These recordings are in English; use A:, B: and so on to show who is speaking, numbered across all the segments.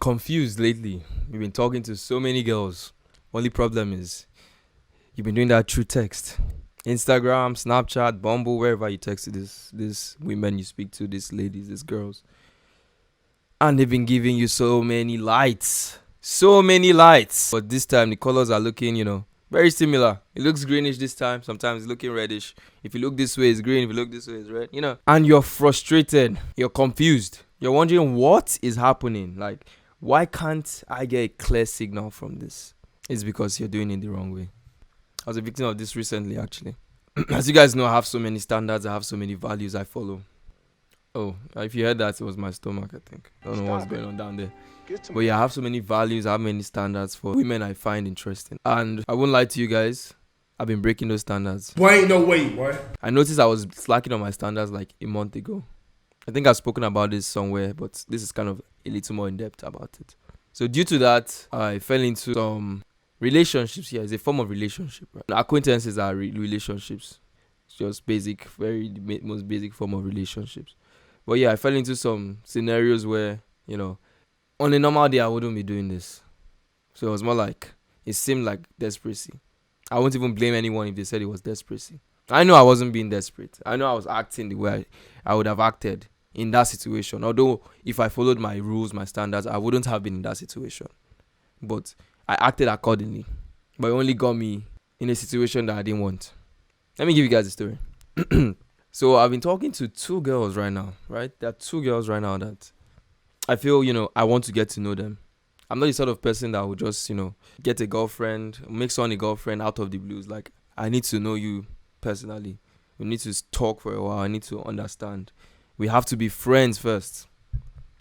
A: confused lately. You've been talking to so many girls. Only problem is you've been doing that through text. Instagram, Snapchat, Bumble, wherever you text to this women you speak to, these ladies, these girls. And they've been giving you so many lights. So many lights. But this time the colors are looking, very similar. It looks greenish this time. Sometimes it's looking reddish. If you look this way, it's green. If you look this way, it's red. And you're frustrated. You're confused. You're wondering what is happening. Like, why can't I get a clear signal from this? It's because you're doing it the wrong way. I was a victim of this recently, actually. As you guys know, I have so many standards. I have so many values I follow. Oh, if you heard that, it was my stomach, I think. I don't know what's going on down there. But yeah, I have so many values. I have many standards for women I find interesting. And I won't lie to you guys, I've been breaking those standards.
B: Boy, ain't no way, boy.
A: I noticed I was slacking on my standards like a month ago. I think I've spoken about this somewhere, but this is kind of a little more in depth about it. So due to that, I fell into some relationships. Yeah, it's a form of relationship. Right? Acquaintances are relationships. It's just basic, most basic form of relationships. But yeah, I fell into some scenarios where, on a normal day, I wouldn't be doing this. So it was more like, it seemed like desperation. I won't even blame anyone if they said it was desperation. I know I wasn't being desperate. I know I was acting the way I would have acted in that situation. Although, if I followed my rules, my standards, I wouldn't have been in that situation. But I acted accordingly. But it only got me in a situation that I didn't want. Let me give you guys a story. So I've been talking to two girls right now, right? There are two girls right now that I feel, I want to get to know them. I'm not the sort of person that would just, get a girlfriend, make someone a girlfriend out of the blues. Like, I need to know you personally. We need to talk for a while. I need to understand. We have to be friends first.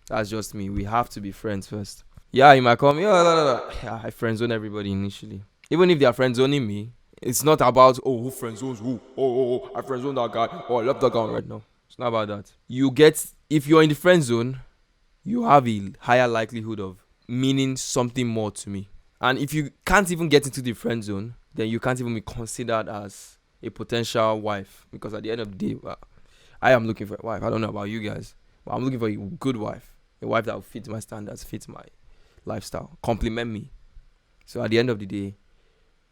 A: That's just me. We have to be friends first. Yeah, you might come, yeah, I friend zone everybody initially. Even if they are friend zoning me, it's not about, who friend zones who? I friend zone that guy. I left that guy right now. It's not about that. If you're in the friend zone, you have a higher likelihood of meaning something more to me. And if you can't even get into the friend zone, then you can't even be considered as a potential wife. Because at the end of the day, I am looking for a wife. I don't know about you guys, but I'm looking for a good wife. A wife that will fit my standards, fit my lifestyle, compliment me. So at the end of the day,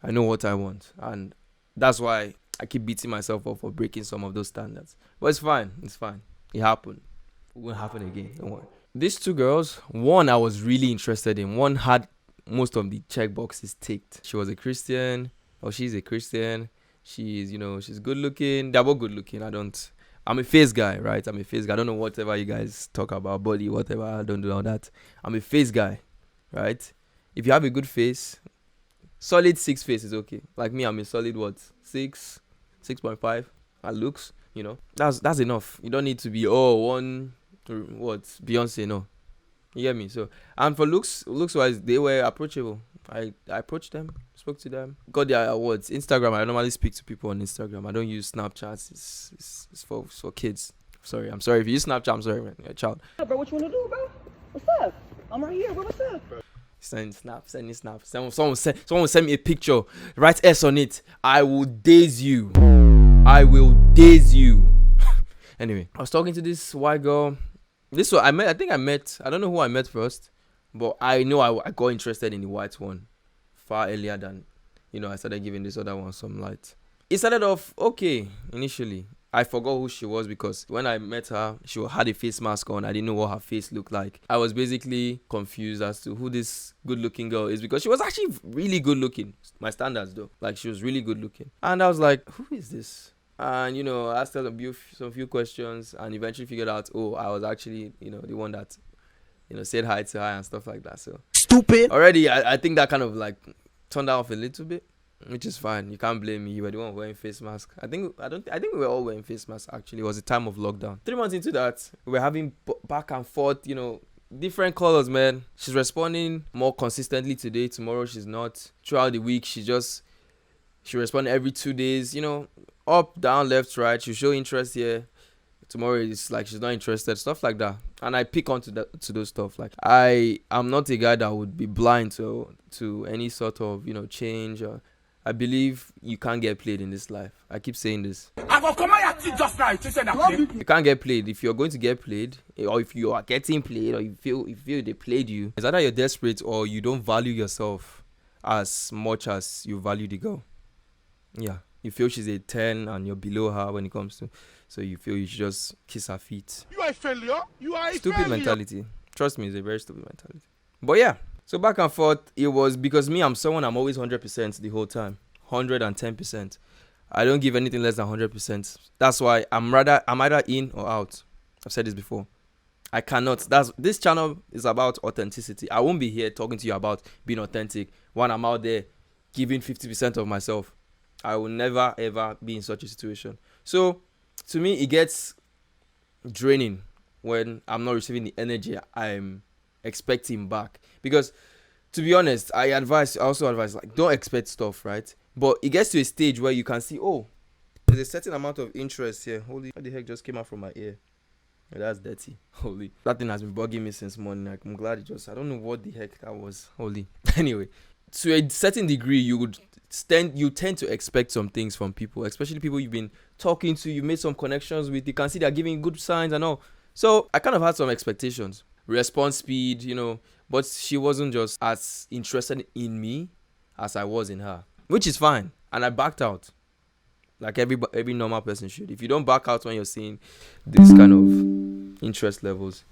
A: I know what I want. And that's why I keep beating myself up for breaking some of those standards. But it's fine. It's fine. It happened. It won't happen again. Don't worry. These two girls, one I was really interested in. One had most of the check boxes ticked. She was a Christian. She's a Christian. She's good looking. They're both good looking. I'm a face guy, right? I'm a face guy. I don't know whatever you guys talk about, body, whatever. I don't do all that. I'm a face guy, right? If you have a good face, solid 6 face is okay. Like me, I'm a solid 6, 6.5. At looks, that's enough. You don't need to be Beyonce, no. You get me? So, and for looks wise, they were approachable. I approached them, spoke to them, got their awards. Instagram, I normally speak to people on Instagram. I don't use Snapchat. It's for kids. I'm sorry if you use Snapchat. I'm sorry, man. You're a child.
C: Yeah, bro, what you wanna do, bro? What's up? I'm right here, bro. What's up?
A: Send me snap. Someone send me a picture. Write S on it. I will daze you. Anyway, I was talking to this white girl. This one I don't know who I met first, but I know I got interested in the white one far earlier than, I started giving this other one some light. It started off okay initially. I forgot who she was because when I met her, she had a face mask on. I didn't know what her face looked like. I was basically confused as to who this good-looking girl is because she was actually really good-looking. My standards, though. Like, she was really good-looking. And I was like, who is this? And, I asked her some few questions and eventually figured out, I was actually, the one that, said hi to her and stuff like that. So,
B: Stupid.
A: already, I think that kind of, turned her off a little bit. Which is fine. You can't blame me. You were the one wearing face mask. I think we were all wearing face masks actually. It was a time of lockdown. 3 months into that, we were having back and forth, different colors, man. She's responding more consistently today. Tomorrow she's not. Throughout the week, she responded every 2 days, up, down, left, right. She'll show interest here. Tomorrow it's like she's not interested, stuff like that. And I pick onto those stuff. Like, I am not a guy that would be blind to any sort of, change. I believe you can't get played in this life. I keep saying this.
B: I will come out just now.
A: You can't get played. If you're going to get played, or if you are getting played, or you feel they played you, it's either you're desperate or you don't value yourself as much as you value the girl. Yeah, you feel she's a 10 and you're below her when it comes to, so you feel you should just kiss her feet.
B: You are a failure. You are a
A: Stupid
B: failure.
A: mentality. Trust me, it's a very stupid mentality. But yeah, so back and forth, it was because me, I'm someone, I'm always 100% the whole time. 110%. I don't give anything less than 100%. That's why I'm either in or out. I've said this before. I cannot. This channel is about authenticity. I won't be here talking to you about being authentic when I'm out there giving 50% of myself. I will never ever be in such a situation. So to me, it gets draining when I'm not receiving the energy I'm expecting back. Because to be honest, I also advise, like, don't expect stuff, right? But it gets to a stage where you can see, oh, there's a certain amount of interest here. Holy, what the heck just came out from my ear? Oh, that's dirty. Holy, that thing has been bugging me since morning. Like, I'm glad I don't know what the heck that was. Holy. Anyway, to a certain degree, you tend to expect some things from people, especially people you've been talking to, you've made some connections with. You can see they're giving good signs and all. So I kind of had some expectations. Response speed, but she wasn't just as interested in me as I was in her, which is fine. And I backed out, like every normal person should. If you don't back out when you're seeing this kind of interest levels,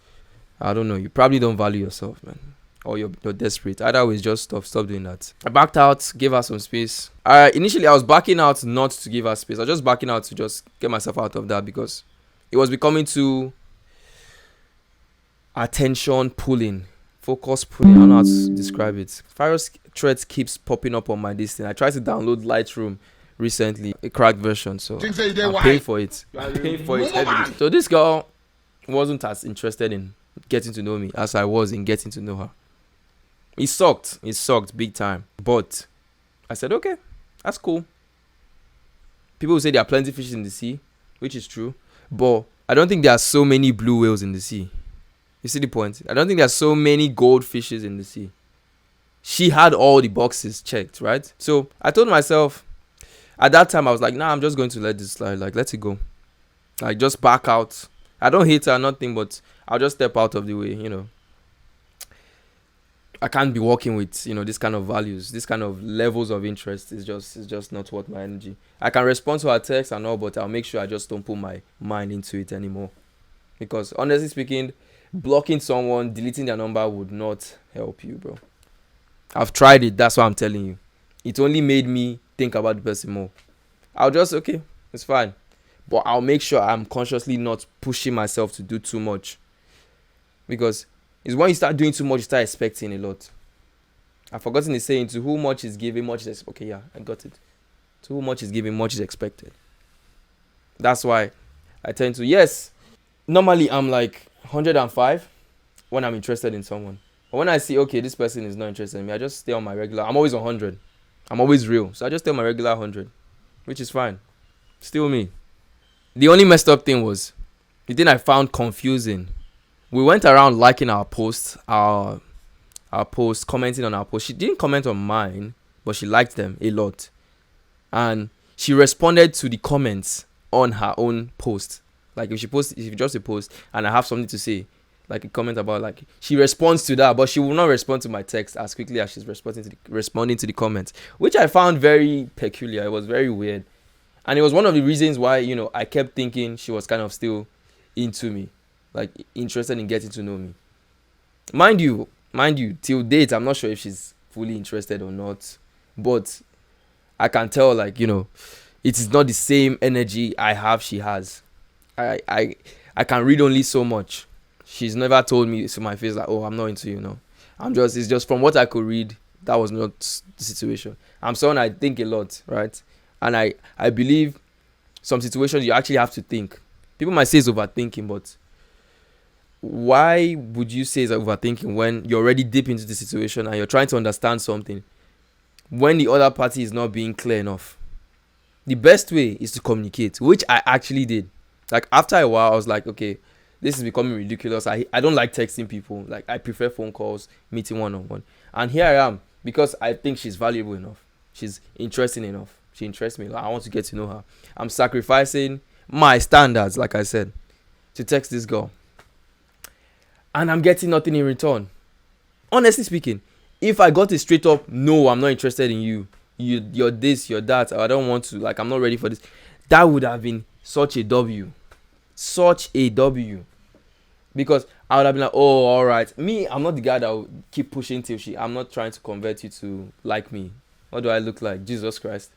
A: I don't know, you probably don't value yourself, man, or you're desperate. Either way, just stop doing that. I backed out, gave her some space. Initially I was backing out not to give her space. I was just backing out to just get myself out of that, because it was becoming too attention pulling, focus pulling. I don't know how to describe it. Virus threats keeps popping up on my thing. I tried to download Lightroom recently, a cracked version, so I'm paying for it. Heavily. So this girl wasn't as interested in getting to know me as I was in getting to know her. It sucked big time, but I said, okay, that's cool. People will say there are plenty of fishes in the sea, which is true, but I don't think there are so many blue whales in the sea. You see the point? I don't think there's so many goldfishes in the sea. She had all the boxes checked, right? So I told myself, at that time, I was like, nah, I'm just going to let this slide. Like, let it go. Like, just back out. I don't hate her, nothing, but I'll just step out of the way, I can't be working with, this kind of values, this kind of levels of interest. It's just not worth my energy. I can respond to her text and all, but I'll make sure I just don't put my mind into it anymore. Because honestly speaking, blocking someone, deleting their number would not help you, bro. I've tried it. That's what I'm telling you. It only made me think about the person more. I'll just, okay, it's fine. But I'll make sure I'm consciously not pushing myself to do too much. Because it's when you start doing too much, you start expecting a lot. I've forgotten the saying, to whom much is given, much is expected. Okay, yeah, I got it. To whom much is given, much is expected. That's why I tend to, yes, normally I'm like 105 when I'm interested in someone. But when I see, okay, this person is not interested in me, I just stay on my regular. I'm always 100. I'm always real. So I just stay on my regular 100, which is fine. Still me. The only messed up thing was, the thing I found confusing, we went around liking our posts, our posts, commenting on our posts. She didn't comment on mine, but she liked them a lot. And she responded to the comments on her own post. Like if you just a post and I have something to say, like a comment about, like, she responds to that, but she will not respond to my text as quickly as she's responding to the comments, which I found very peculiar. It was very weird. And it was one of the reasons why, I kept thinking she was kind of still into me, like interested in getting to know me. Mind you, till date, I'm not sure if she's fully interested or not, but I can tell, like, it is not the same energy I have, she has. I can read only so much. She's never told me to my face, like, oh, I'm not into you, it's just from what I could read, that was not the situation. I'm someone, I think a lot, right? And I believe some situations you actually have to think. People might say it's overthinking, but why would you say it's overthinking when you're already deep into the situation and you're trying to understand something when the other party is not being clear enough? The best way is to communicate, which I actually did. Like, after a while, I was like, okay, this is becoming ridiculous. I don't like texting people. Like, I prefer phone calls, meeting one-on-one. And here I am, because I think she's valuable enough. she's interesting enough. She interests me. Like, I want to get to know her. I'm sacrificing my standards, like I said, to text this girl, and I'm getting nothing in return. Honestly speaking, if I got a straight up no, I'm not interested in you. You're this, you're that. I don't want to. Like, I'm not ready for this. That would have been such a W, such a W, because I would have been like, oh, all right. Me, I'm not the guy that will keep pushing till she. I'm not trying to convert you to like me. What do I look like? Jesus Christ.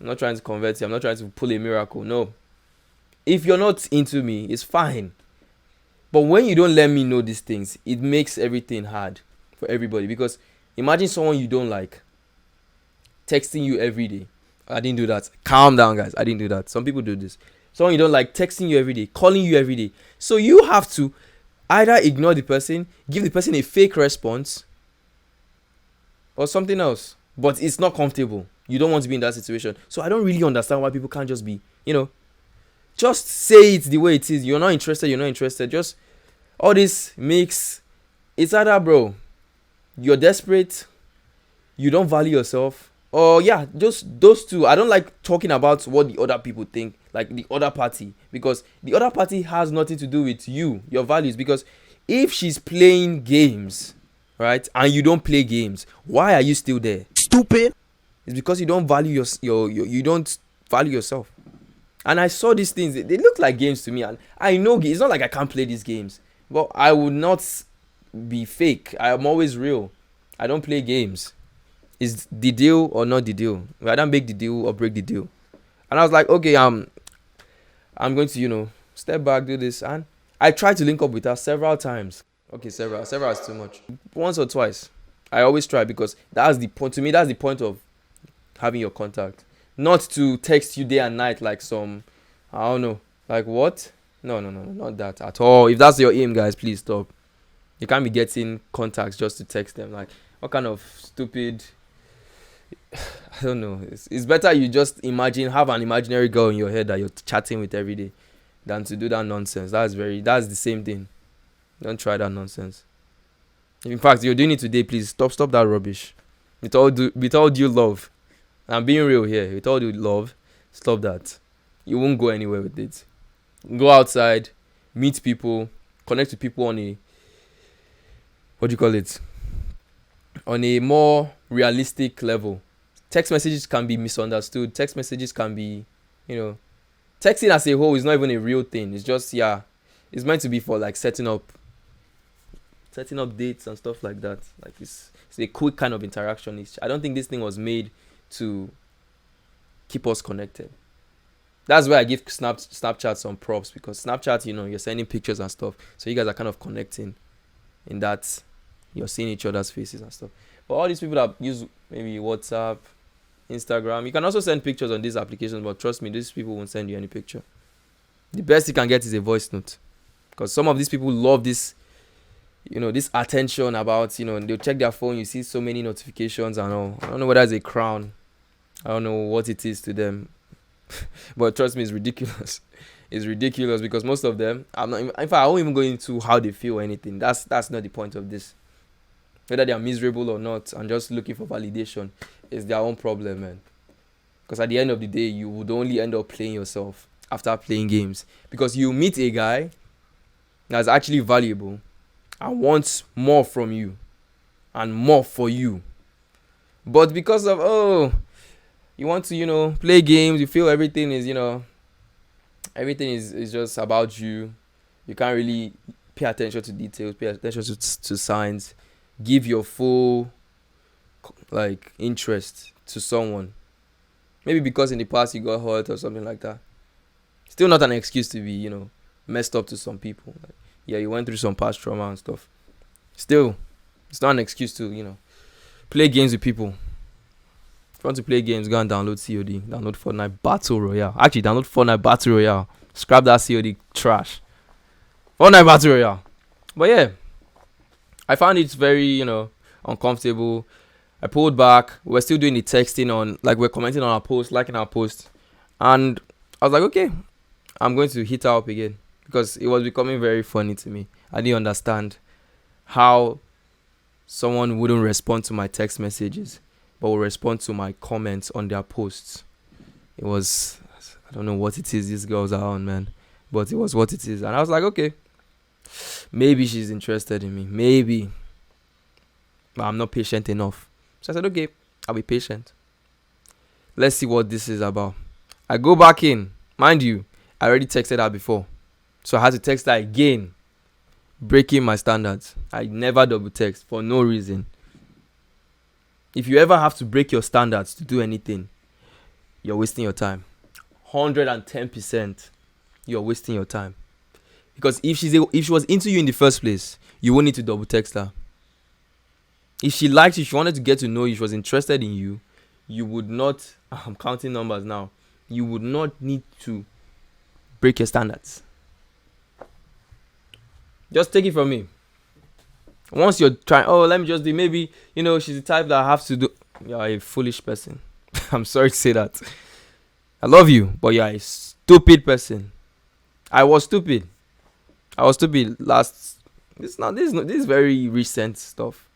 A: I'm not trying to convert you. I'm not trying to pull a miracle. No. If you're not into me, it's fine. But when you don't let me know these things, it makes everything hard for everybody. Because imagine someone you don't like texting you every day. I didn't do that. Calm down, guys. I didn't do that. Some people do this. Someone you don't like texting you every day, calling you every day. So you have to either ignore the person, give the person a fake response, or something else. But it's not comfortable. You don't want to be in that situation. So I don't really understand why people can't just be, just say it the way it is. You're not interested. You're not interested. Just all this makes it's either, bro, you're desperate, you don't value yourself, or yeah, just those two. I don't like talking about what the other people think, like the other party, because the other party has nothing to do with you, your values. Because if she's playing games, right, and you don't play games, why are you still there?
B: Stupid.
A: It's because you don't value your you don't value yourself. And I saw these things, they look like games to me, and I know it's not like I can't play these games, but I would not be fake. I am always real. I don't play games. Is the deal or not the deal? I don't make the deal or break the deal. And I was like, okay, I'm going to step back, do this. And I tried to link up with her several times. Okay, several is too much. Once or twice. I always try, because that's the point. To me, that's the point of having your contact. Not to text you day and night like some, I don't know, like what? No, not that at all. If that's your aim, guys, please stop. You can't be getting contacts just to text them. Like, what kind of stupid, I don't know. It's better you just have an imaginary girl in your head that you're chatting with every day than to do that nonsense. That's the same thing. Don't try that nonsense. In fact, you're doing it today, please stop that rubbish. With all due love. I'm being real here. With all due love, stop that. You won't go anywhere with it. Go outside, meet people, connect with people on a, on a more realistic level. Text messages can be misunderstood. Text messages can be, texting as a whole is not even a real thing. It's just, it's meant to be for like setting up dates and stuff like that. Like it's a quick kind of interaction. I don't think this thing was made to keep us connected. That's why I give Snapchat some props, because Snapchat, you're sending pictures and stuff, so you guys are kind of connecting in that you're seeing each other's faces and stuff. But all these people that use maybe WhatsApp, Instagram, you can also send pictures on these applications, but trust me, these people won't send you any picture. The best you can get is a voice note, because some of these people love this, this attention about, they'll check their phone, you see so many notifications and all. I don't know whether it's a crown. I don't know what it is to them. But trust me, it's ridiculous. It's ridiculous, because most of them, in fact, I won't even go into how they feel or anything. That's not the point of this. Whether they are miserable or not and just looking for validation is their own problem, man. Because at the end of the day, you would only end up playing yourself after playing games. Because you meet a guy that's actually valuable and wants more from you and more for you. But because of, you want to, play games, you feel everything is, everything is just about you. You can't really pay attention to details, pay attention to signs, give your full, interest to someone. Maybe because in the past you got hurt or something like that. Still not an excuse to be, messed up to some people. Like, yeah, you went through some past trauma and stuff. Still, it's not an excuse to, play games with people. If you want to play games, go and download COD. Download Fortnite Battle Royale. Actually, download Fortnite Battle Royale. Scrap that COD trash. Fortnite Battle Royale. But yeah, I found it very, uncomfortable. I pulled back. We're still doing the texting on, we're commenting on our post, liking our post. And I was like, okay, I'm going to hit her up again. Because it was becoming very funny to me. I didn't understand how someone wouldn't respond to my text messages. but will respond to my comments on their posts. It was, I don't know what it is these girls are on, man, but it was what it is. And I was like, okay, maybe she's interested in me, maybe, but I'm not patient enough. So I said, okay, I'll be patient. Let's see what this is about. I go back in. Mind you, I already texted her before, so I had to text her again, breaking my standards. I never double text for no reason. If you ever have to break your standards to do anything, you're wasting your time. 110%, you're wasting your time. Because if she was into you in the first place, you won't need to double text her. If she liked you, she wanted to get to know you, she was interested in you, you would not, I'm counting numbers now, you would not need to break your standards. Just take it from me. Once you're trying, oh, let me just do, maybe, she's the type that I have to do. You're a foolish person. I'm sorry to say that. I love you, but you're a stupid person. I was stupid last. This is very recent stuff.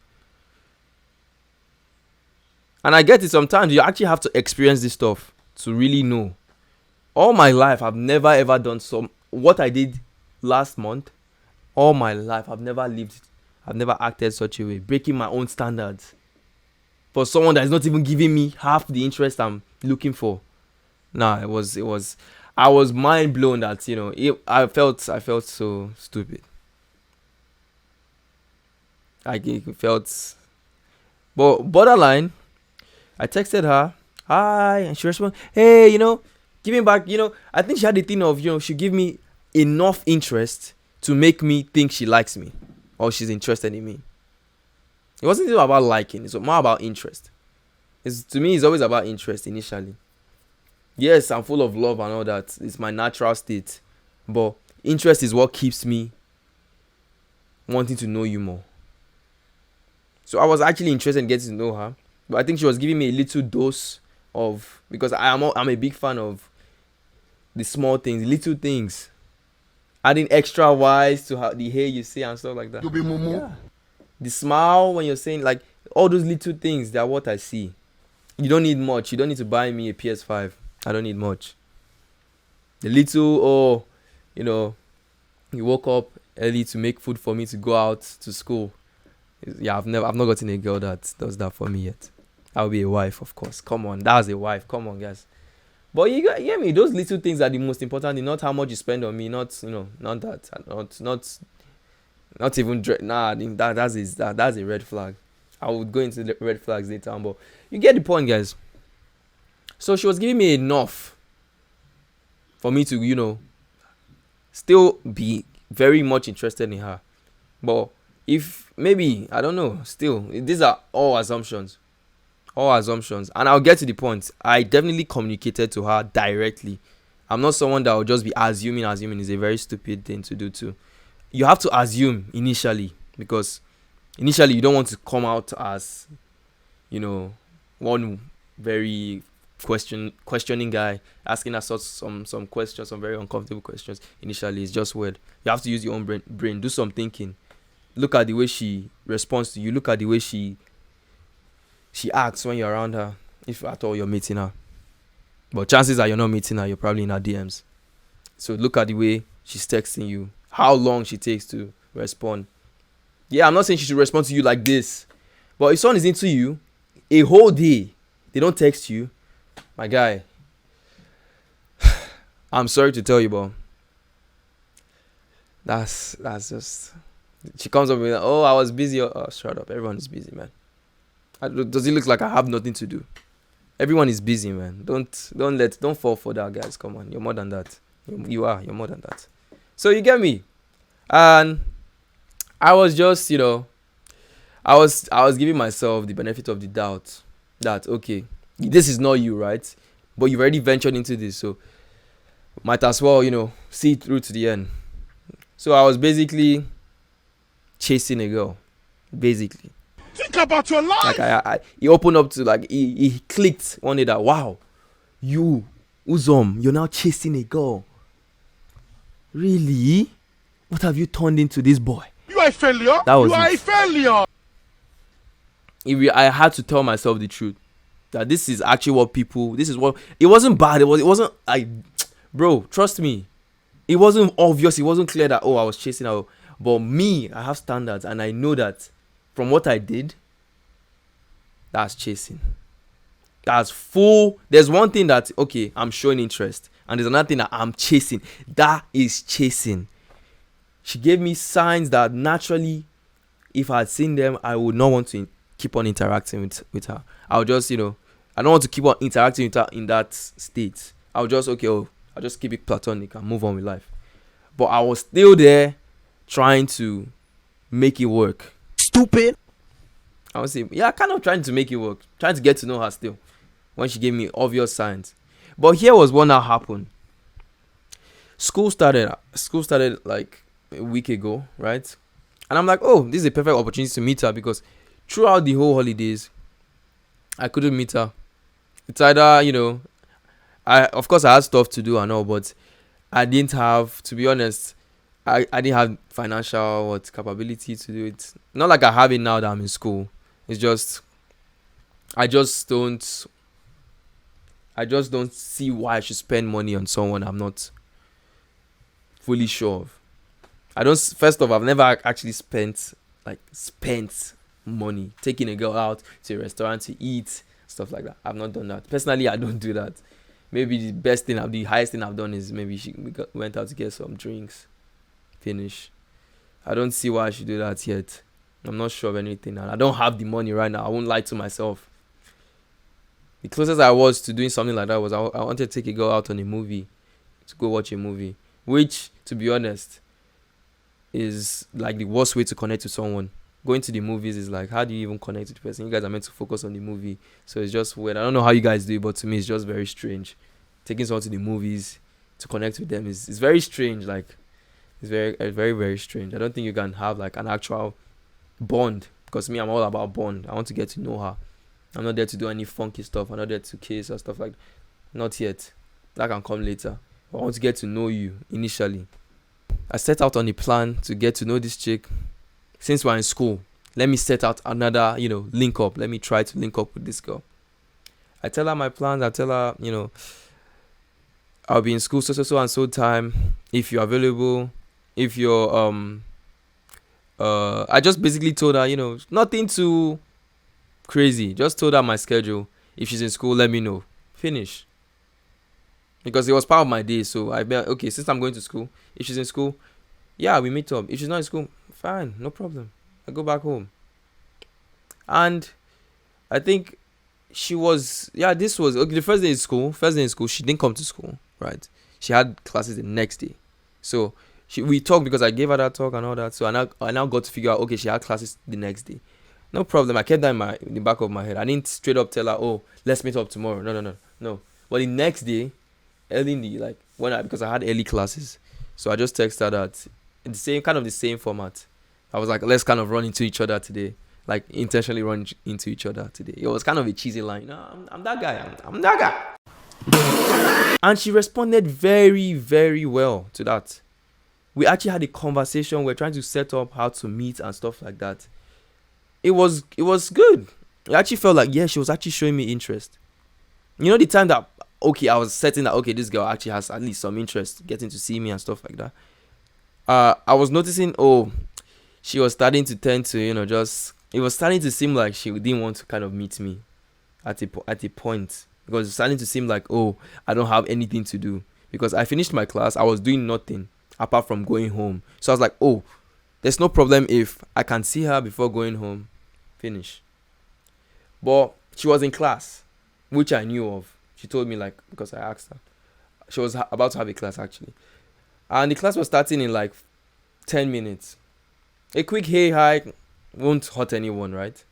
A: And I get it, sometimes you actually have to experience this stuff to really know. All my life, I've never ever done what I did last month. All my life, I've never acted such a way, breaking my own standards for someone that is not even giving me half the interest I'm looking for. Nah, it was. I was mind blown that I felt so stupid. I felt, but borderline. I texted her, hi, and she responded, hey, give me back. I think she had the thing of she give me enough interest to make me think she likes me or she's interested in me. It wasn't even about liking, it's more about interest. To me, it's always about interest initially. Yes, I'm full of love and all that. It's my natural state. But interest is what keeps me wanting to know you more. So I was actually interested in getting to know her. But I think she was giving me a little dose of, because I'm a big fan of the small things, little things. Adding extra Y's to the hair you say and stuff like that.
B: You be mumu.
A: Yeah. The smile when you're saying, like, all those little things, they're what I see. You don't need much. You don't need to buy me a PS5. I don't need much. The little, you woke up early to make food for me to go out to school. Yeah, I've not gotten a girl that does that for me yet. I'll be a wife, of course. Come on, that's a wife. Come on, guys. But you get me. Those little things are the most important. Not how much you spend on me. Not not that. Not even nah. That's a red flag. I would go into the red flags later on, but you get the point, guys. So she was giving me enough for me to still be very much interested in her. But if maybe, I don't know, still these are all assumptions. And I'll get to the point. I definitely communicated to her directly. I'm not someone that will just be assuming. Is a very stupid thing to do too. You have to assume initially, because initially you don't want to come out as one very questioning guy asking us some questions, some very uncomfortable questions. Initially it's just weird. You have to use your own brain, do some thinking, look at the way she responds to you, look at the way she acts when you're around her, if at all you're meeting her. But chances are you're not meeting her, you're probably in her DMs. So look at the way she's texting you, how long she takes to respond. Yeah, I'm not saying she should respond to you like this, but if someone is into you a whole day, they don't text you, my guy, I'm sorry to tell you, but that's just, she comes up with, oh, I was busy. Oh, shut up, everyone is busy, man. Does it look like I have nothing to do? Everyone is busy, man. Don't fall for that, guys. Come on, you're more than that. You're more than that. So you get me. And I was just, I was giving myself the benefit of the doubt that, okay, this is not you, right? But you've already ventured into this, so might as well, see it through to the end. So I was basically chasing a girl, basically.
B: Think about your life.
A: Like he opened up to, like, he clicked one day that, wow, you, Uzom, you're now chasing a girl. Really? What have you turned into this boy?
B: You are a failure.
A: That was
B: you are
A: it.
B: a failure.
A: I had to tell myself the truth. that this is actually what people. This is what it wasn't bad. It wasn't like, bro. Trust me, it wasn't obvious. It wasn't clear that I was chasing out. But me, I have standards, and I know that from what I did, that's chasing. That's full. There's one thing that okay, I'm showing interest, and there's another thing that I'm chasing. That is chasing. She gave me signs that naturally, if I had seen them, I would not want to keep on interacting with her. I would just, I don't want to keep on interacting with her in that state. I would just, I'll just keep it platonic and move on with life. But I was still there trying to make it work.
B: Stupid.
A: I would say, yeah, kind of trying to make it work. Trying to get to know her still. When she gave me obvious signs. But here was what now happened. School started like a week ago, right? And I'm like, oh, this is a perfect opportunity to meet her, because throughout the whole holidays, I couldn't meet her. It's either, of course I had stuff to do and all, but I didn't have, to be honest, I didn't have financial capability to do it. Not like I have it now that I'm in school. It's just, I just don't see why I should spend money on someone I'm not fully sure of. First off, I've never actually spent money taking a girl out to a restaurant to eat, stuff like that. I've not done that. Personally, I don't do that. Maybe the highest thing I've done is maybe we went out to get some drinks, finish. I don't see why I should do that yet. I'm not sure of anything, and I don't have the money right now. I won't lie to myself. The closest I was to doing something like that was I wanted to take a girl out on a movie, to go watch a movie, which, to be honest, is like the worst way to connect to someone. Going to the movies is like, how do you even connect with the person? You guys are meant to focus on the movie, so it's just weird. I don't know how you guys do it, but to me, it's just very strange. Taking someone to the movies to connect with them is very strange. Like, it's very, very, very strange. I don't think you can have like an actual bond, because me, I'm all about bond. I want to get to know her. I'm not there to do any funky stuff. I'm not there to kiss or stuff like that. Not yet. That can come later. I want to get to know you initially. I set out on a plan to get to know this chick. Since we're in school, let me set out another, link up. Let me try to link up with this girl. I tell her my plans. I tell her, I'll be in school so and so time. If you're available, if you're I just basically told her, nothing too crazy. Just told her my schedule. If she's in school, let me know. Finish. Because it was part of my day, so okay, since I'm going to school, if she's in school, yeah, we meet up. If she's not in school, fine, no problem. I go back home. And I think this was okay. The first day in school, she didn't come to school, right? She had classes the next day. So we talked because I gave her that talk and all that. So I now got to figure out, okay, she had classes the next day. No problem. I kept that in the back of my head. I didn't straight up tell her, oh, let's meet up tomorrow. No. But the next day, early in the because I had early classes, so I just texted her that in the same format. I was like, let's kind of run into each other today, like intentionally run into each other today. It was kind of a cheesy line. No, I'm that guy. I'm that guy. And she responded very, very well to that. We actually had a conversation. We're trying to set up how to meet and stuff like that. It was good. It actually felt like, yeah, she was actually showing me interest. The time that, okay, I was certain that, okay, this girl actually has at least some interest getting to see me and stuff like that. I was noticing, she was starting to tend to, it was starting to seem like she didn't want to kind of meet me at a point. Because it's starting to seem like, I don't have anything to do. Because I finished my class, I was doing nothing apart from going home. So I was like, there's no problem if I can see her before going home. Finish. But she was in class, which I knew of. She told me, because I asked her. She was about to have a class, actually. And the class was starting in 10 minutes. A quick hey, hi won't hurt anyone, right?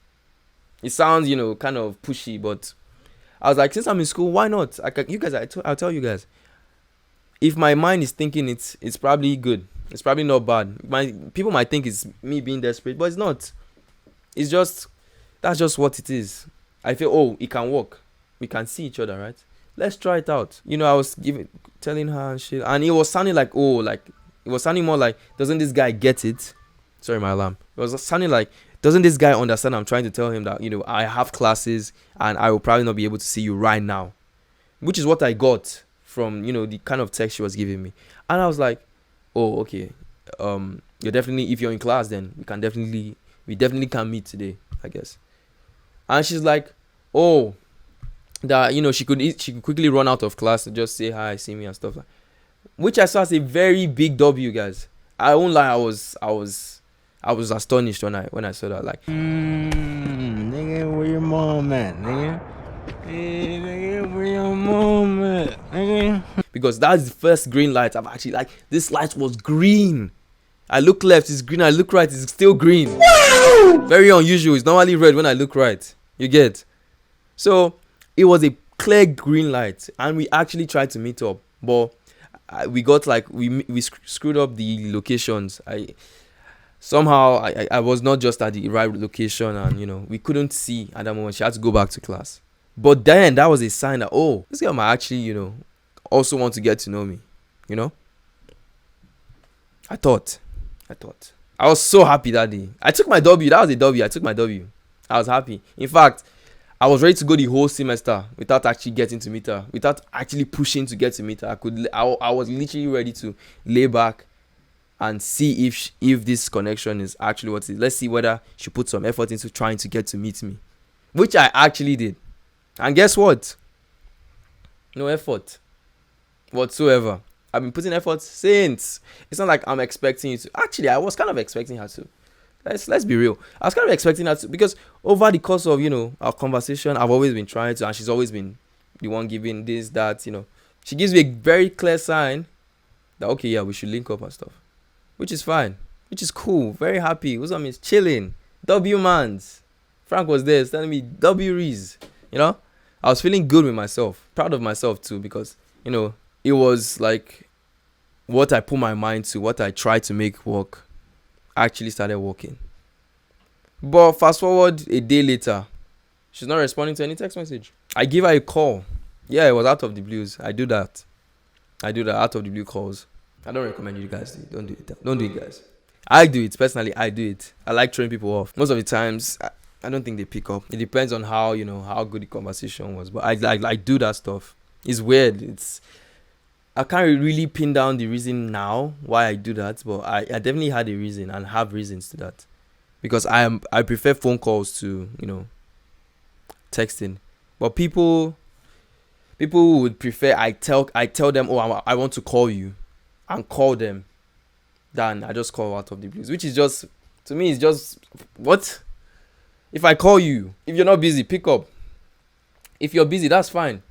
A: It sounds, kind of pushy, but I was like, since I'm in school, why not? I'll tell you guys. If my mind is thinking it's probably good. It's probably not bad. People might think it's me being desperate, but it's not. It's just, that's just what it is. I feel, it can work. We can see each other, right? Let's try it out. I was telling her and shit, and it was sounding like, it was sounding more like, doesn't this guy get it? Sorry, my alarm. It was sounding like, Doesn't this guy understand I'm trying to tell him that, I have classes and I will probably not be able to see you right now? Which is what I got from, the kind of text she was giving me. And I was like, oh, okay. You're definitely, if you're in class, then we definitely can meet today, I guess. And she's like, oh, that, she could quickly run out of class and just say hi, see me and stuff like. Which I saw as a very big W, guys. I won't lie, I was astonished when I saw that. Like,
D: nigga, where your mom at, nigga? Hey, nigga, where your mom at, nigga?
A: Because that's the first green light I've actually, like, this light was green. I look left, it's green. I look right, it's still green. Very unusual. It's normally red when I look right. You get? So it was a clear green light, and we actually tried to meet up, but we got like we screwed up the locations. I was not just at the right location, and we couldn't see at that moment. She had to go back to class. But then that was a sign that, oh, this girl might actually also want to get to know me. I thought I was so happy that day. I took my W. That was a W. I took my W. I was happy. In fact, I was ready to go the whole semester without actually getting to meet her, without actually pushing to get to meet her. I was literally ready to lay back and see if this connection is actually what it is. Let's see whether she put some effort into trying to get to meet me, which I actually did. And guess what? No effort whatsoever. I've been putting effort since. It's not like I'm expecting you to. Actually, I was kind of expecting her to. Let's be real. I was kind of expecting her to, because over the course of our conversation, I've always been trying to, and she's always been the one giving this, that. She gives me a very clear sign that, okay, yeah, we should link up and stuff, which is fine, which is cool. Very happy. What's is chilling. W mans. Frank was there telling me W Rees. I was feeling good with myself, proud of myself too, because it was like what I put my mind to, what I tried to make work, actually started working. But fast forward a day later, she's not responding to any text message. I give her a call. Yeah, it was out of the blues. I do that out of the blue calls. I don't recommend you guys do it. Don't do it, guys. I do it personally. I do it. I like throwing people off. Most of the times, I don't think they pick up. It depends on how how good the conversation was. But I do that stuff. It's weird. I can't really pin down the reason now why I do that, but I definitely had a reason and have reasons to that, because I prefer phone calls to texting. But people would prefer I tell them, oh, I want to call you, and call them, than I just call out of the blues, which is just, to me, it's just, what? If I call you, if you're not busy, pick up. If you're busy, that's fine.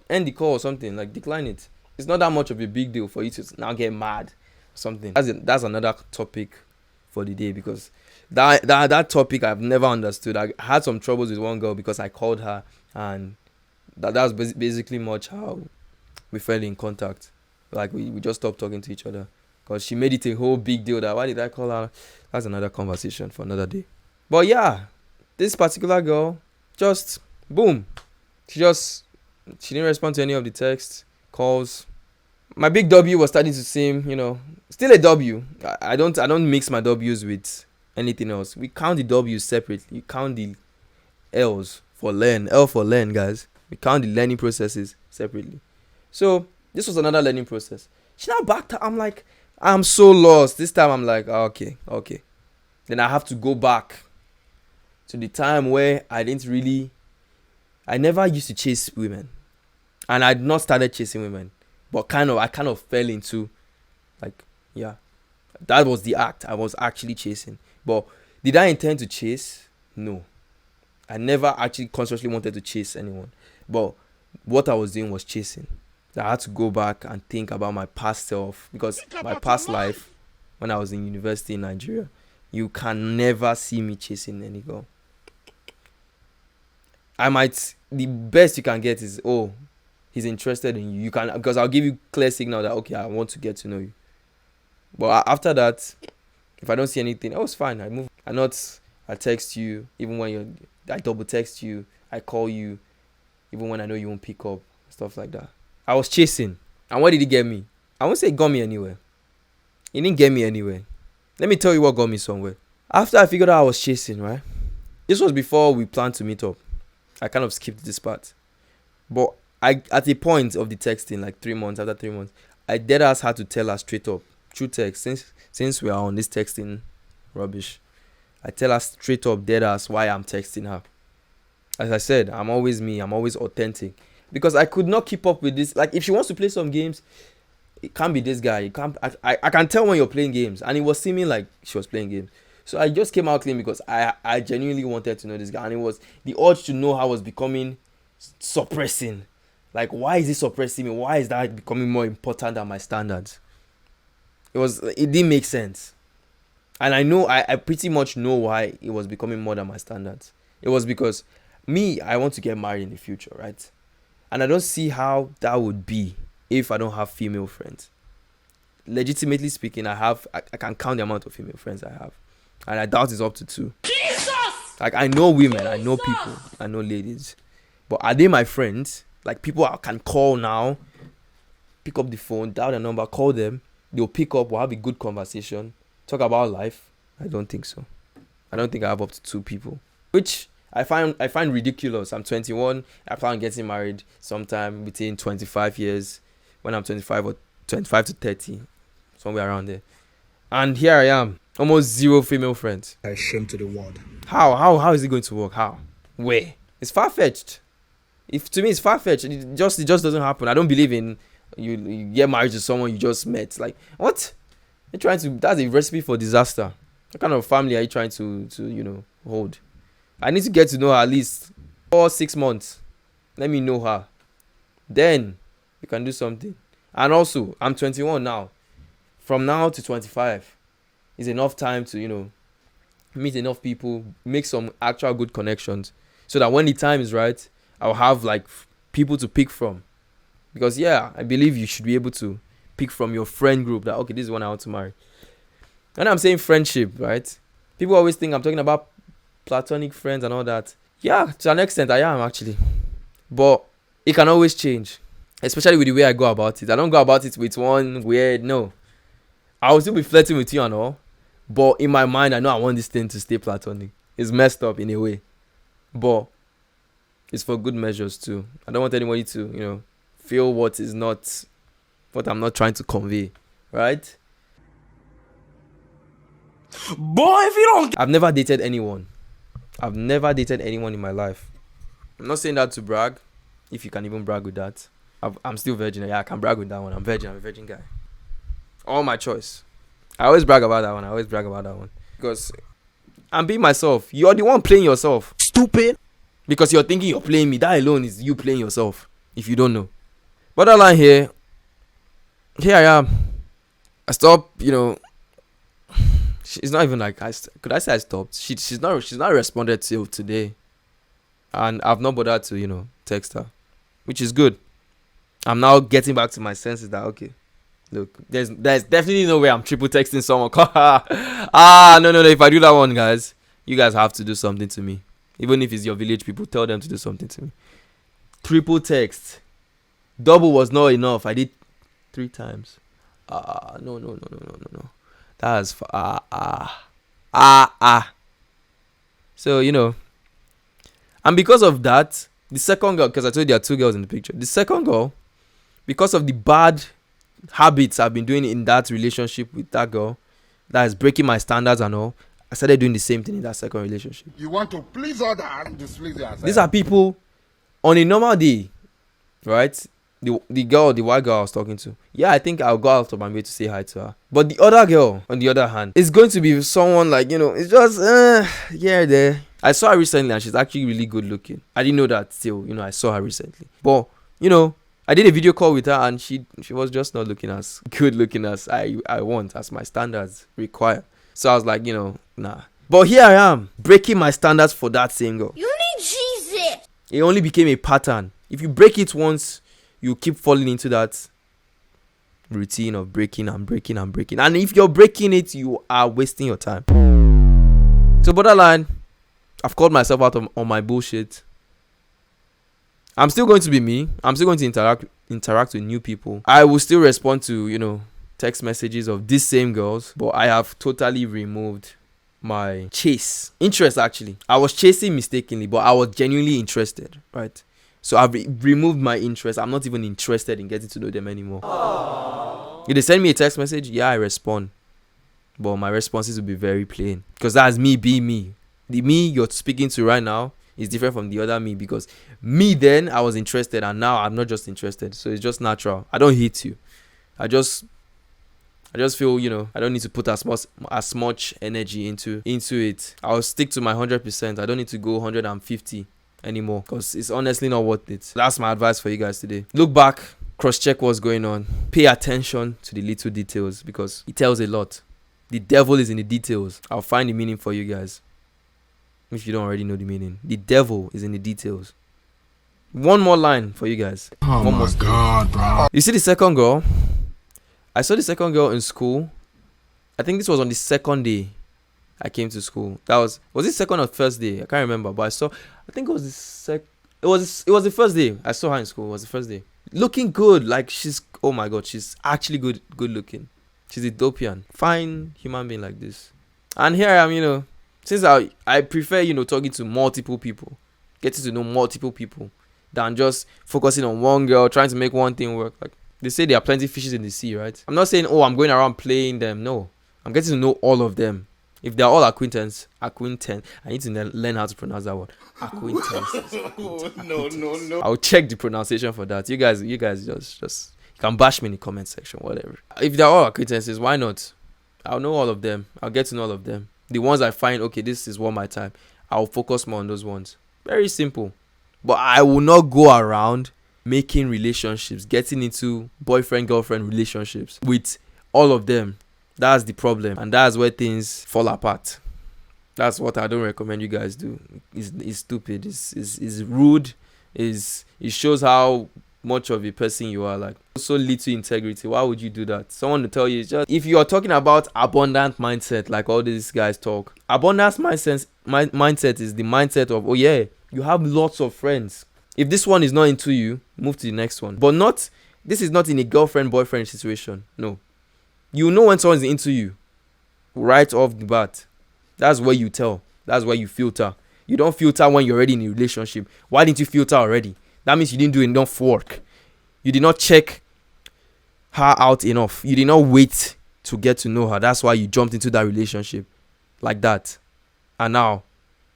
A: End the call or something, like decline it. It's not that much of a big deal for you to now get mad or something. That's another topic for the day, because that topic I've never understood. I had some troubles with one girl because I called her, and that was basically much how we fell in contact. Like we just stopped talking to each other because she made it a whole big deal that why did I call her? That's another conversation for another day. But yeah, this particular girl, just boom, she didn't respond to any of the texts, calls. My big W was starting to seem, still a W. I don't mix my W's with anything else. We count the W's separately. You count the L's for learn. L for learn, guys. We count the learning processes separately. So this was another learning process. She now backed up. I'm like, I'm so lost. This time I'm like, okay. Then I have to go back to the time where I never used to chase women. And I'd not started chasing women. But I kind of fell into, like, yeah, that was the act. I was actually chasing. But did I intend to chase? No. I never actually consciously wanted to chase anyone. But what I was doing was chasing. I had to go back and think about my past self, because my past life, when I was in university in Nigeria, you can never see me chasing any girl. The best you can get is, oh, he's interested in you. You can, because I'll give you clear signal that, okay, I want to get to know you. But after that, if I don't see anything, oh, it's fine. I move. I text you even when I double text you. I call you even when I know you won't pick up, stuff like that. I was chasing, and what did he get me? I won't say it got me anywhere. It didn't get me anywhere. Let me tell you what got me somewhere. After I figured out I was chasing, right? This was before we planned to meet up. I kind of skipped this part. But I, at a point of the texting, like 3 months, after 3 months, I dead ass had to tell her straight up, through text, since we are on this texting rubbish. I tell her straight up, dead ass, why I'm texting her. As I said, I'm always me, I'm always authentic. Because I could not keep up with this. Like, if she wants to play some games, it can't be this guy. It can't. I can tell when you're playing games, and it was seeming like she was playing games. So I just came out clean because I genuinely wanted to know this guy, and it was the urge to know how I was becoming suppressing. Like, why is he suppressing me? Why is that becoming more important than my standards? It didn't make sense, and I know I pretty much know why it was becoming more than my standards. It was because me, I want to get married in the future, right? And I don't see how that would be if I don't have female friends. Legitimately speaking, I can count the amount of female friends I have, and I doubt it's up to 2.
B: Jesus!
A: Like, I know women, I know people, I know ladies, but are they my friends? Like, people I can call now, pick up the phone, dial their number, call them, they'll pick up, we'll have a good conversation, talk about life. I don't think so. I don't think I have up to 2 people, which I find ridiculous. I'm 21. I plan on getting married sometime between 25 years, when I'm 25 or 25 to 30, somewhere around there. And here I am, almost 0 female friends.
B: A shame to the world.
A: How is it going to work? How? Where? It's far-fetched. If to me it's far-fetched, it just doesn't happen. I don't believe in you get married to someone you just met. Like, what? You're trying to, that's a recipe for disaster. What kind of family are you trying to hold? I need to get to know her at least 4-6 months. Let me know her. Then you can do something. And also, I'm 21 now. From now to 25 is enough time to, meet enough people, make some actual good connections, so that when the time is right, I'll have like people to pick from. Because yeah, I believe you should be able to pick from your friend group that, okay, this is one I want to marry. And I'm saying friendship, right? People always think I'm talking about platonic friends and all that. Yeah, to an extent I am actually. But it can always change. Especially with the way I go about it. I don't go about it with one weird, no. I will still be flirting with you and all. But in my mind, I know I want this thing to stay platonic. It's messed up in a way. But it's for good measures too. I don't want anybody to, feel what I'm not trying to convey. Right?
B: Boy, if you don't
A: I've never dated anyone. In my life. I'm not saying that to brag. If you can even brag with that. I'm still virgin. Yeah, I can brag with that one. I'm a virgin guy. All my choice. I always brag about that one. Because I'm being myself. You're the one playing yourself.
B: stupid.
A: Because you're thinking you're playing me. That alone is you playing yourself. If you don't know. Borderline here I am. I stopped, She's not even like, could I say I stopped? She's not responded till today. And I've not bothered to, text her. Which is good. I'm now getting back to my senses that, okay, look, there's definitely no way I'm triple texting someone. No. If I do that one, guys, you guys have to do something to me. Even if it's your village people, tell them to do something to me. Triple text. Double was not enough. I did 3 times. No. That's So, and because of that, the second girl, because I told you there are 2 girls in the picture. The second girl, because of the bad habits I've been doing in that relationship with that girl, that is breaking my standards and all, I started doing the same thing in that second relationship.
B: You want to please others, displease yourself.
A: These are people on a normal day, right? The white girl I was talking to. Yeah, I think I'll go out of my way to say hi to her. But the other girl, on the other hand, is going to be someone like, it's just, there. I saw her recently and she's actually really good looking. I didn't know that till, I saw her recently. But, I did a video call with her and she was just not looking as good looking as I want, as my standards require. So I was like, nah. But here I am, breaking my standards for that same girl.
E: You need Jesus.
A: It only became a pattern. If you break it once, you keep falling into that routine of breaking. And if you're breaking it, you are wasting your time. So borderline, I've called myself out on my bullshit. I'm still going to be me. I'm still going to interact with new people. I will still respond to, text messages of these same girls. But I have totally removed my chase. Interest, actually. I was chasing mistakenly, but I was genuinely interested, right? So I've removed my interest. I'm not even interested in getting to know them anymore. If they send me a text message, yeah, I respond. But my responses will be very plain. Because that's me being me. The me you're speaking to right now is different from the other me, because me then I was interested and now I'm not just interested. So it's just natural. I don't hate you. I just feel, I don't need to put as much energy into it. I'll stick to my 100%. I don't need to go 150 anymore, because it's honestly not worth it. That's my advice for you guys today. Look back, cross-check what's going on. Pay attention to the little details, because it tells a lot. The devil is in the details. I'll find the meaning for you guys if you don't already know the meaning. The devil is in the details. One more line for you guys.
B: Oh
A: One more
B: my
A: story.
B: God, bro.
A: You see the second girl? I saw the second girl in school. I think this was on the second day I came to school. Was it second or first day? I can't remember, but I think it was it was the first day I saw her in school. It was the first day. Looking good, like oh my God, she's actually good looking. She's Ethiopian, fine human being like this. And here I am, since I prefer, talking to multiple people, getting to know multiple people, than just focusing on one girl, trying to make one thing work. Like they say, there are plenty of fishes in the sea, right? I'm not saying, I'm going around playing them. No, I'm getting to know all of them. If they're all acquaintance, I need to learn how to pronounce that word. Acquaintance. No. I'll check the pronunciation for that. You guys just you can bash me in the comment section, whatever. If they're all acquaintances, why not? I'll know all of them. I'll get to know all of them. The ones I find, okay, this is worth my time, I'll focus more on those ones. Very simple. But I will not go around making relationships, getting into boyfriend-girlfriend relationships with all of them. That's the problem. And that's where things fall apart. That's what I don't recommend you guys do. It's stupid. It's rude. It shows how much of a person you are. Like, so little integrity. Why would you do that? Someone to tell you, if you are talking about abundant mindset, like all these guys talk, abundance mindset is the mindset of, oh yeah, you have lots of friends. If this one is not into you, move to the next one. But this is not in a girlfriend boyfriend situation. No, you know when someone is into you right off the bat. That's where you tell. That's where you filter. You don't filter when you're already in a relationship. Why didn't you filter already? That means you didn't do enough work. You did not check her out enough. You did not wait to get to know her. That's why you jumped into that relationship like that. And now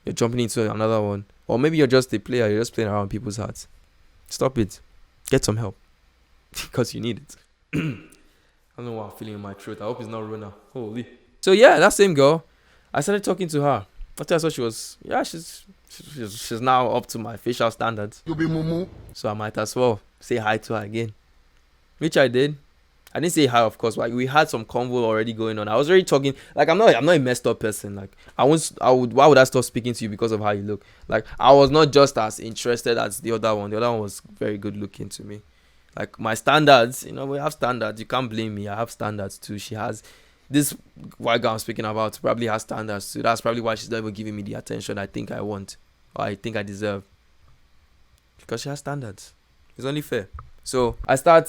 A: you're jumping into another one. Or maybe you're just a player. You're just playing around people's hearts. Stop it. Get some help. Because you need it. I don't know what I'm feeling in my throat. I hope it's not Rona. Holy. So yeah, that same girl, I started talking to her. After I saw she's now up to my facial standards.
B: You be mumu.
A: So I might as well say hi to her again. Which I did. I didn't say hi, of course. Like, we had some convo already going on. I was already talking. Like, I'm not a messed up person. Like, why would I stop speaking to you because of how you look? Like, I was not just as interested as the other one. The other one was very good looking to me. Like, my standards, we have standards. You can't blame me. I have standards too. She has. This white girl I'm speaking about probably has standards too. That's probably why she's not even giving me the attention I think I want, or I think I deserve. Because she has standards. It's only fair. So I start,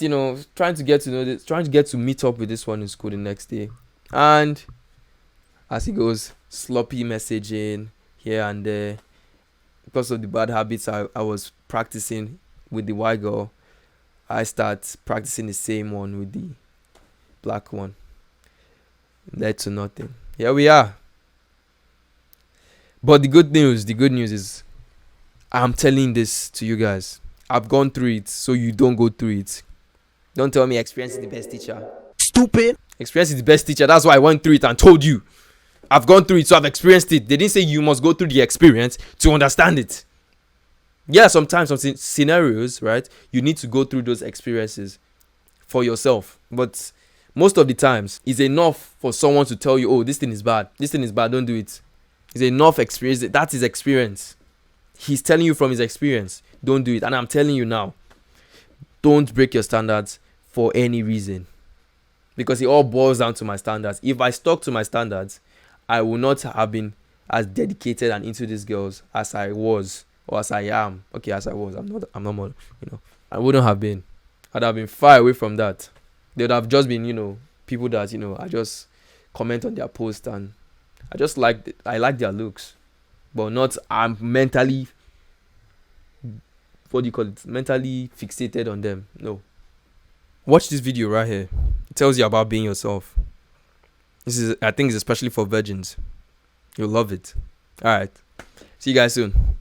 A: trying to get to meet up with this one in school the next day. And as it goes, sloppy messaging here and there. Because of the bad habits I was practicing with the white girl, I start practicing the same one with the black one. Led to nothing. Here we are. But the good news is I'm telling this to you guys. I've gone through it, so you don't go through it. Don't tell me experience is the best teacher.
B: Stupid.
A: Experience is the best teacher. That's why I went through it and told you. I've gone through it, so I've experienced it. They didn't say you must go through the experience to understand it. Yeah, sometimes some scenarios, right? You need to go through those experiences for yourself. But most of the times, it's enough for someone to tell you, oh, this thing is bad. This thing is bad. Don't do it. It's enough experience. That's his experience. He's telling you from his experience. Don't do it. And I'm telling you now, don't break your standards for any reason. Because it all boils down to my standards. If I stuck to my standards, I would not have been as dedicated and into these girls as I was or as I am. Okay, as I was. I'm not more, I wouldn't have been. I'd have been far away from that. They would have just been, people that, I just comment on their post and I just I like their looks, but not I'm mentally, what do you call it? Mentally fixated on them. No. Watch this video right here. It tells you about being yourself. This is, I think, it's especially for virgins. You'll love it. All right. See you guys soon.